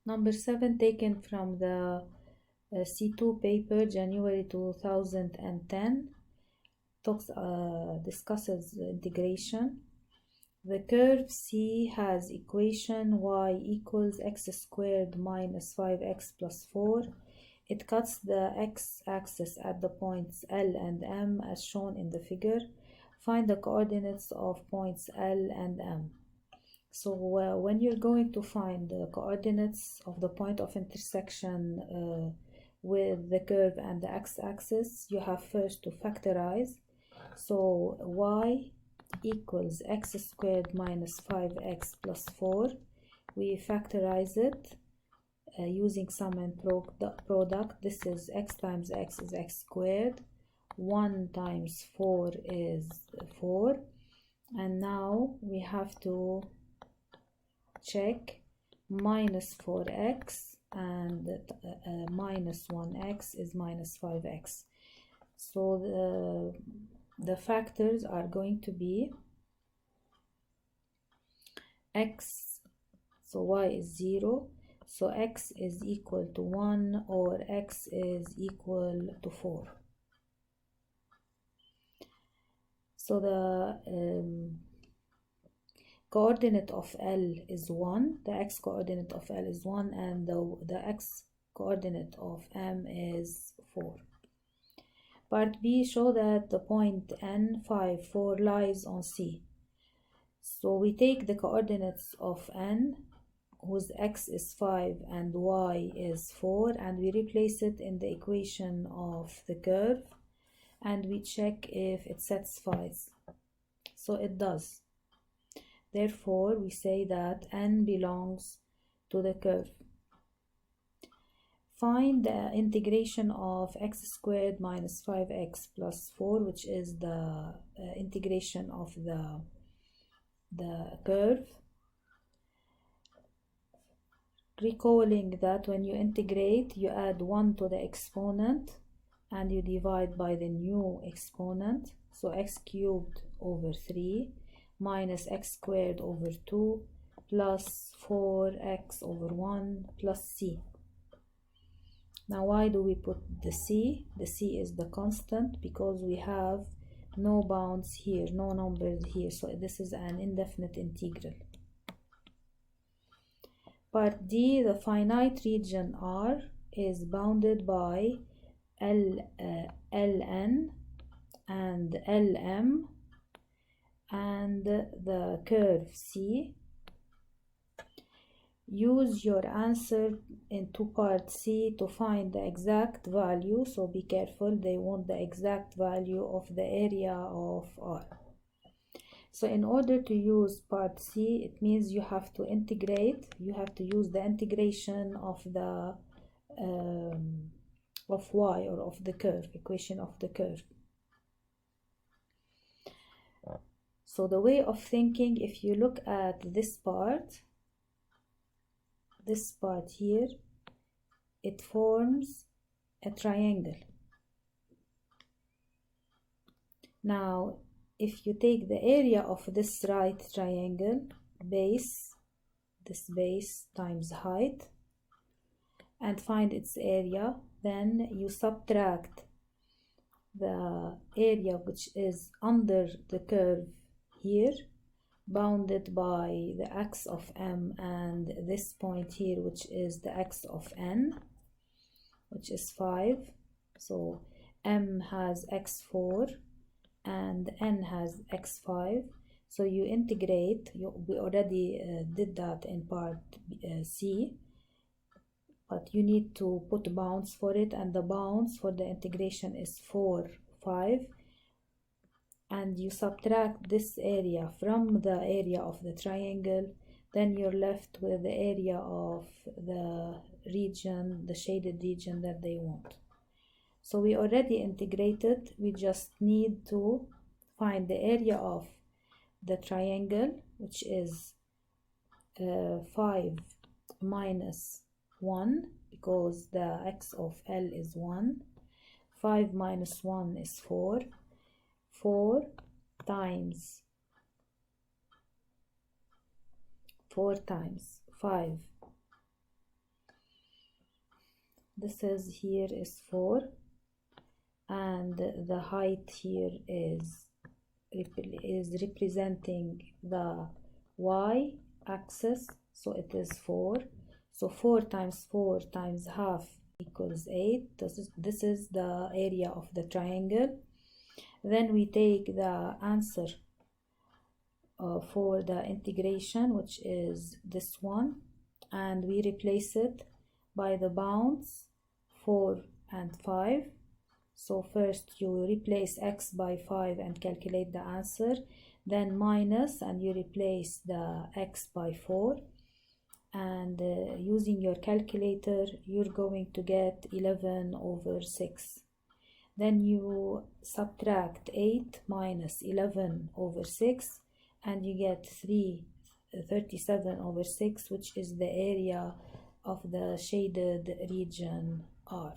Number 7, taken from the C2 paper, January 2010, discusses integration. The curve C has equation y equals x squared minus 5x plus 4. It cuts the x-axis at the points L and M as shown in the figure. Find the coordinates of points L and M. So when you're going to find the coordinates of the point of intersection with the curve and the x-axis, you have first to factorize. So y equals x squared minus 5x plus 4. We factorize it using sum and product. This is x times x is x squared. 1 times 4 is 4. And now we have to check minus 4x and minus 1x is minus 5x. So the factors are going to be x, so y is 0, so x is equal to 1 or x is equal to 4. So the coordinate of L is 1, the x coordinate of L is 1, and the x coordinate of M is 4. Part B, show that the point N, 5, 4 lies on C. So we take the coordinates of N, whose x is 5 and y is 4, and we replace it in the equation of the curve, and we check if it satisfies. So it does. Therefore, we say that N belongs to the curve. Find the integration of x squared minus 5x plus 4, which is the integration of the curve. Recalling that when you integrate, you add 1 to the exponent and you divide by the new exponent. So x cubed over 3 minus x squared over 2 plus 4x over 1 plus c. Now why do we put the c? The c is the constant because we have no bounds here, no numbers here, so this is an indefinite integral. Part D, the finite region R is bounded by Ln and Lm and the curve C. Use your answer into part C to find the exact value, so be careful, they want the exact value of the area of R. So in order to use part C, it means you have to integrate, you have to use the integration of the of y, or of the curve, equation of the curve. So the way of thinking, if you look at this part here, it forms a triangle. Now if you take the area of this right triangle, base, this base times height, and find its area, then you subtract the area which is under the curve here, bounded by the x of M and this point here, which is the x of N, which is 5. So M has x4 and N has x5. So you integrate, we already did that in part C, but you need to put bounds for it, and the bounds for the integration is 4, 5, and you subtract this area from the area of the triangle, then you're left with the area of the region, the shaded region that they want. So we already integrated, we just need to find the area of the triangle, which is 5 minus 1, because the x of L is 1. 5 minus 1 is 4. 4 times 5 this is here is 4, and the height here is representing the y axis, so it is 4. So 4 times 4 times half equals 8. This is the area of the triangle. Then we take the answer for the integration, which is this one, and we replace it by the bounds 4 and 5. So first you replace x by 5 and calculate the answer, then minus and you replace the x by 4, and using your calculator you're going to get 11 over 6. Then you subtract 8 minus 11 over 6 and you get 37 over 6, which is the area of the shaded region R.